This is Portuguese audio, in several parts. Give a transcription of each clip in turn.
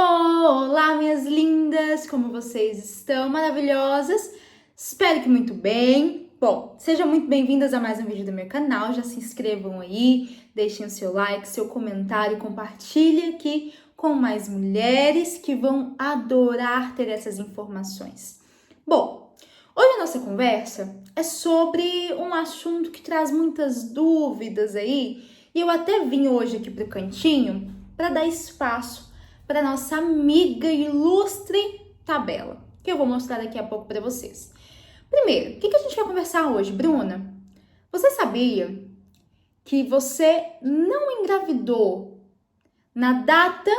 Olá, minhas lindas! Como vocês estão? Maravilhosas? Espero que muito bem. Bom, sejam muito bem-vindas a mais um vídeo do meu canal. Já se inscrevam aí, deixem o seu like, seu comentário, compartilhe aqui com mais mulheres que vão adorar ter essas informações. Bom, hoje a nossa conversa é sobre um assunto que traz muitas dúvidas aí, e eu até vim hoje aqui pro cantinho para dar espaço para nossa amiga ilustre tabela, que eu vou mostrar daqui a pouco para vocês. Primeiro, o que a gente vai conversar hoje, Bruna? Você sabia que você não engravidou na data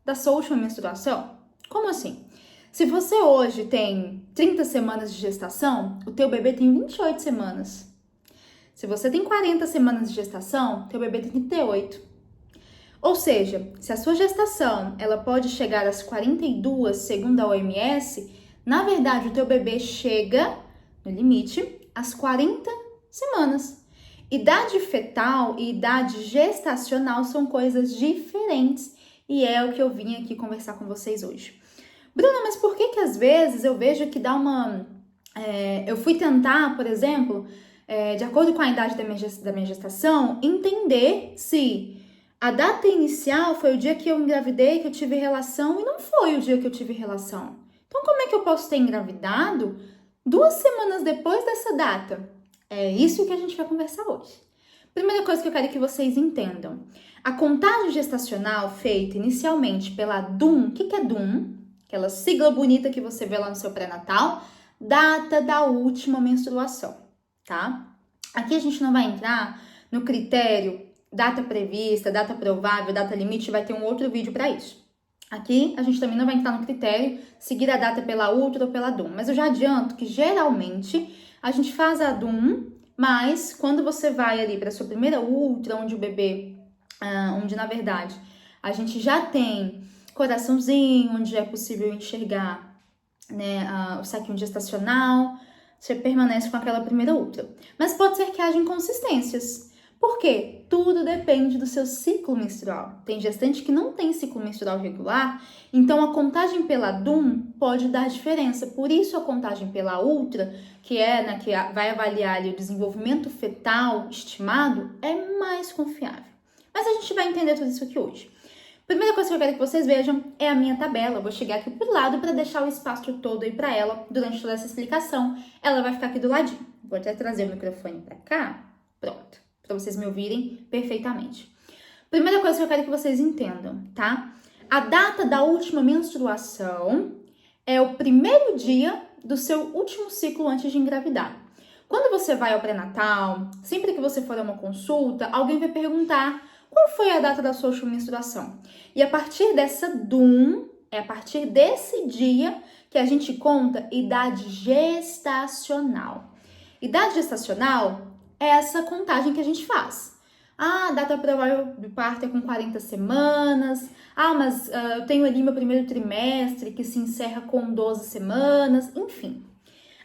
da sua última menstruação? Como assim? Se você hoje tem 30 semanas de gestação, o teu bebê tem 28 semanas. Se você tem 40 semanas de gestação, teu bebê tem 38. Ou seja, se a sua gestação ela pode chegar às 42, segundo a OMS, na verdade o teu bebê chega, no limite, às 40 semanas. Idade fetal e idade gestacional são coisas diferentes e é o que eu vim aqui conversar com vocês hoje. Bruna, mas por que às vezes eu vejo que dá uma... eu fui tentar, por exemplo, de acordo com a idade da minha gestação, entender se a data inicial foi o dia que eu engravidei, que eu tive relação, e não foi o dia que eu tive relação. Então, como é que eu posso ter engravidado 2 semanas depois dessa data? É isso que a gente vai conversar hoje. Primeira coisa que eu quero que vocês entendam. A contagem gestacional feita inicialmente pela DUM, o que é DUM? Aquela sigla bonita que você vê lá no seu pré-natal, data da última menstruação, tá? Aqui a gente não vai entrar no critério data prevista, data provável, data limite, vai ter um outro vídeo para isso. Aqui a gente também não vai entrar no critério seguir a data pela ultra ou pela DUM, mas eu já adianto que geralmente a gente faz a DUM, mas quando você vai ali para sua primeira ultra, onde o bebê, onde na verdade a gente já tem coraçãozinho, onde já é possível enxergar, né, o saquinho gestacional, você permanece com aquela primeira ultra. Mas pode ser que haja inconsistências. Por quê? Tudo depende do seu ciclo menstrual. Tem gestante que não tem ciclo menstrual regular, então a contagem pela DUM pode dar diferença. Por isso a contagem pela ultra, que é que vai avaliar ali o desenvolvimento fetal estimado, é mais confiável. Mas a gente vai entender tudo isso aqui hoje. Primeira coisa que eu quero que vocês vejam é a minha tabela. Eu vou chegar aqui pro lado para deixar o espaço todo aí para ela durante toda essa explicação. Ela vai ficar aqui do ladinho. Vou até trazer o microfone para cá. Pronto. Para vocês me ouvirem perfeitamente. Primeira coisa que eu quero que vocês entendam, tá? A data da última menstruação é o primeiro dia do seu último ciclo antes de engravidar. Quando você vai ao pré-natal, sempre que você for a uma consulta, alguém vai perguntar qual foi a data da sua última menstruação. E a partir dessa DUM, é a partir desse dia que a gente conta idade gestacional. Idade gestacional é essa contagem que a gente faz. A data provável de parto é com 40 semanas. Mas eu tenho ali meu primeiro trimestre que se encerra com 12 semanas. Enfim,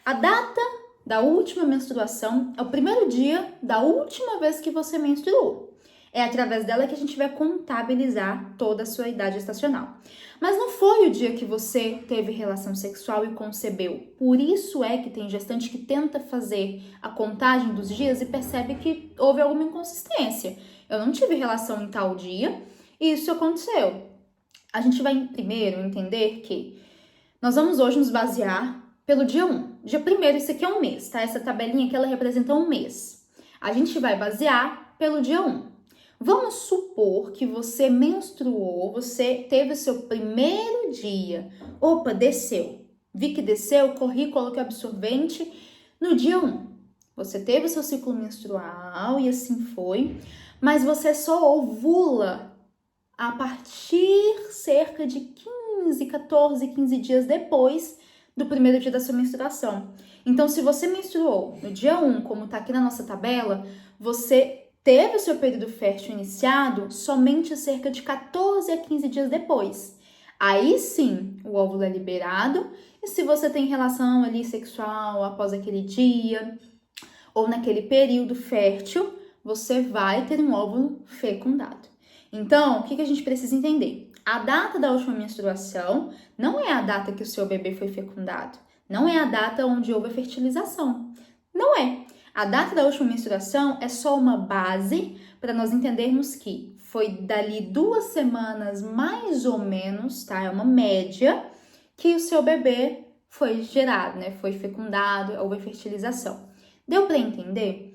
a data da última menstruação é o primeiro dia da última vez que você menstruou. É através dela que a gente vai contabilizar toda a sua idade gestacional. Mas não foi o dia que você teve relação sexual e concebeu. Por isso é que tem gestante que tenta fazer a contagem dos dias e percebe que houve alguma inconsistência. Eu não tive relação em tal dia e isso aconteceu. A gente vai primeiro entender que nós vamos hoje nos basear pelo dia 1. Dia 1º, isso aqui é um mês, tá? Essa tabelinha aqui, ela representa um mês. A gente vai basear pelo dia 1. Vamos supor que você menstruou, você teve o seu primeiro dia. Opa, desceu. Vi que desceu, corri, coloquei absorvente no dia 1. Você teve o seu ciclo menstrual e assim foi, mas você só ovula a partir cerca de 15 dias depois do primeiro dia da sua menstruação. Então, se você menstruou no dia 1, como tá aqui na nossa tabela, você teve o seu período fértil iniciado somente cerca de 14 a 15 dias depois. Aí sim, o óvulo é liberado e se você tem relação ali sexual após aquele dia ou naquele período fértil, você vai ter um óvulo fecundado. Então, o que a gente precisa entender? A data da última menstruação não é a data que o seu bebê foi fecundado. Não é a data onde houve a fertilização. Não é. A data da última menstruação é só uma base para nós entendermos que foi dali 2 semanas, mais ou menos, tá? É uma média, que o seu bebê foi gerado, né? Foi fecundado, houve a fertilização. Deu para entender?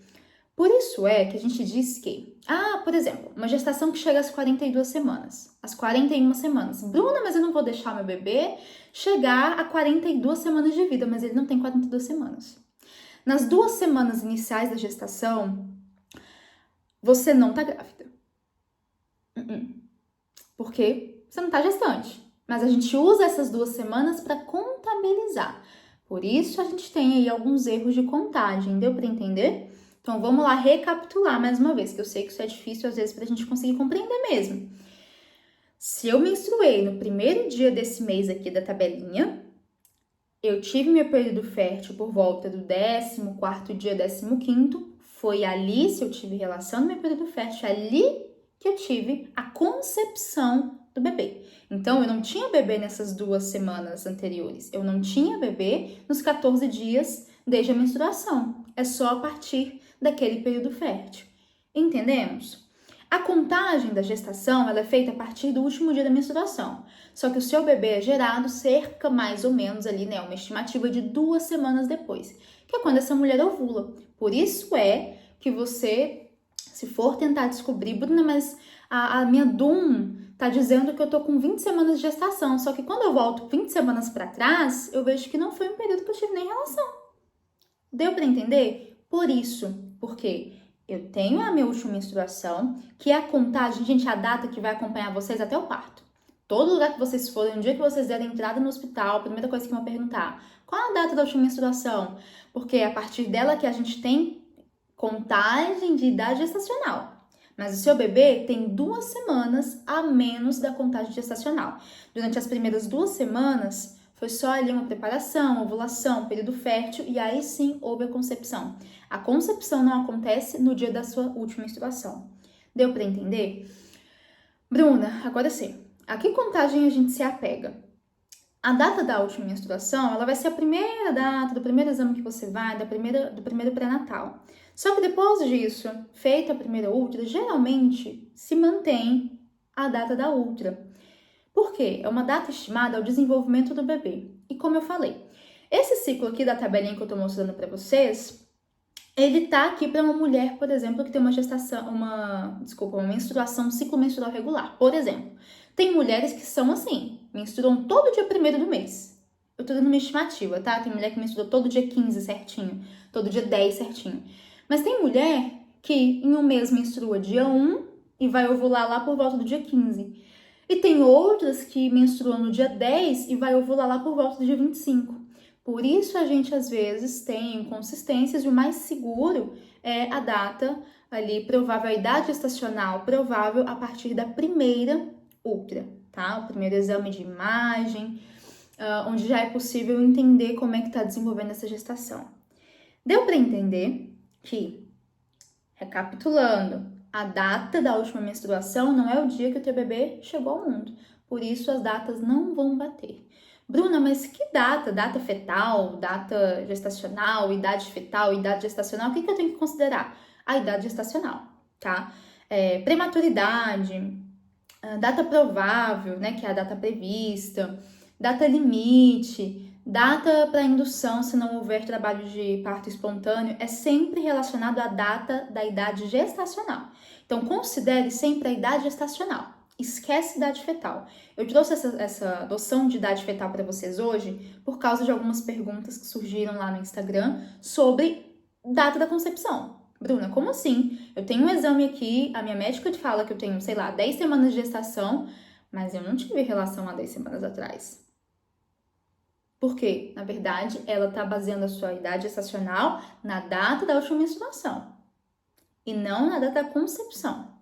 Por isso é que a gente diz que, por exemplo, uma gestação que chega às 42 semanas, às 41 semanas. Bruna, mas eu não vou deixar meu bebê chegar a 42 semanas de vida, mas ele não tem 42 semanas. Nas 2 semanas iniciais da gestação, você não tá grávida. Porque você não tá gestante. Mas a gente usa essas 2 semanas para contabilizar. Por isso a gente tem aí alguns erros de contagem, deu para entender? Então vamos lá recapitular mais uma vez, que eu sei que isso é difícil às vezes pra gente conseguir compreender mesmo. Se eu menstruei no primeiro dia desse mês aqui da tabelinha, eu tive meu período fértil por volta do 14º dia, 15º, foi ali, se eu tive relação no meu período fértil, ali que eu tive a concepção do bebê. Então, eu não tinha bebê nessas 2 semanas anteriores. Eu não tinha bebê nos 14 dias desde a menstruação. É só a partir daquele período fértil. Entendemos? A contagem da gestação ela é feita a partir do último dia da menstruação. Só que o seu bebê é gerado cerca, mais ou menos, ali, né? Uma estimativa de 2 semanas depois. Que é quando essa mulher ovula. Por isso é que você, se for tentar descobrir, Bruna, mas a minha DUM tá dizendo que eu tô com 20 semanas de gestação. Só que quando eu volto 20 semanas para trás, eu vejo que não foi um período que eu tive nem relação. Deu para entender? Por isso, porque eu tenho a minha última menstruação, que é a contagem, gente, a data que vai acompanhar vocês até o parto. Todo lugar que vocês forem, no dia que vocês derem entrada no hospital, a primeira coisa que vão perguntar, qual é a data da última menstruação? Porque é a partir dela que a gente tem contagem de idade gestacional. Mas o seu bebê tem 2 semanas a menos da contagem gestacional. Durante as primeiras 2 semanas, foi só ali uma preparação, ovulação, período fértil, e aí sim houve a concepção. A concepção não acontece no dia da sua última menstruação. Deu para entender? Bruna, agora sim. A que contagem a gente se apega? A data da última menstruação, ela vai ser a primeira data do primeiro exame que você vai, do primeiro pré-natal. Só que depois disso, feita a primeira ultra, geralmente se mantém a data da ultra. Por quê? É uma data estimada ao desenvolvimento do bebê. E como eu falei, esse ciclo aqui da tabelinha que eu tô mostrando para vocês, ele tá aqui para uma mulher, por exemplo, que tem uma menstruação, um ciclo menstrual regular. Por exemplo, tem mulheres que são assim, menstruam todo dia 1º do mês. Eu tô dando uma estimativa, tá? Tem mulher que menstrua todo dia 15 certinho, todo dia 10 certinho. Mas tem mulher que em um mês menstrua dia 1 e vai ovular lá por volta do dia 15. E tem outras que menstruam no dia 10 e vai ovular lá por volta do dia 25. Por isso a gente às vezes tem inconsistências e o mais seguro é a data ali provável, a idade gestacional provável a partir da primeira ultra, tá? O primeiro exame de imagem, onde já é possível entender como é que está desenvolvendo essa gestação. Deu para entender que, recapitulando, a data da última menstruação não é o dia que o teu bebê chegou ao mundo. Por isso as datas não vão bater. Bruna, mas que data? Data fetal, data gestacional, idade fetal, idade gestacional? O que eu tenho que considerar? A idade gestacional, tá? Prematuridade, data provável, né, que é a data prevista, data limite, data para indução se não houver trabalho de parto espontâneo, é sempre relacionado à data da idade gestacional. Então, considere sempre a idade gestacional. Esquece idade fetal. Eu trouxe essa noção de idade fetal para vocês hoje por causa de algumas perguntas que surgiram lá no Instagram sobre data da concepção. Bruna, como assim? Eu tenho um exame aqui, a minha médica fala que eu tenho, 10 semanas de gestação, mas eu não tive relação há 10 semanas atrás. Por quê? Na verdade, ela está baseando a sua idade gestacional na data da última menstruação e não na data da concepção.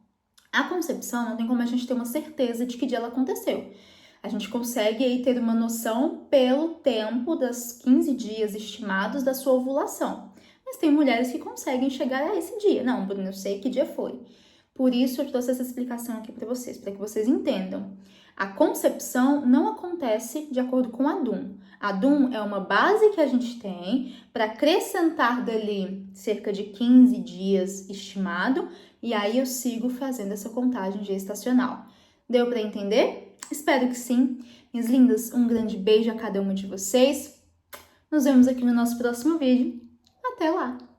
A concepção não tem como a gente ter uma certeza de que dia ela aconteceu. A gente consegue aí ter uma noção pelo tempo das 15 dias estimados da sua ovulação. Mas tem mulheres que conseguem chegar a esse dia. Não, Bruno, eu sei que dia foi. Por isso eu trouxe essa explicação aqui para vocês, para que vocês entendam. A concepção não acontece de acordo com a DUM. A DUM é uma base que a gente tem para acrescentar dali cerca de 15 dias estimado, e aí eu sigo fazendo essa contagem gestacional. Deu para entender? Espero que sim. Minhas lindas, um grande beijo a cada uma de vocês. Nos vemos aqui no nosso próximo vídeo. Até lá!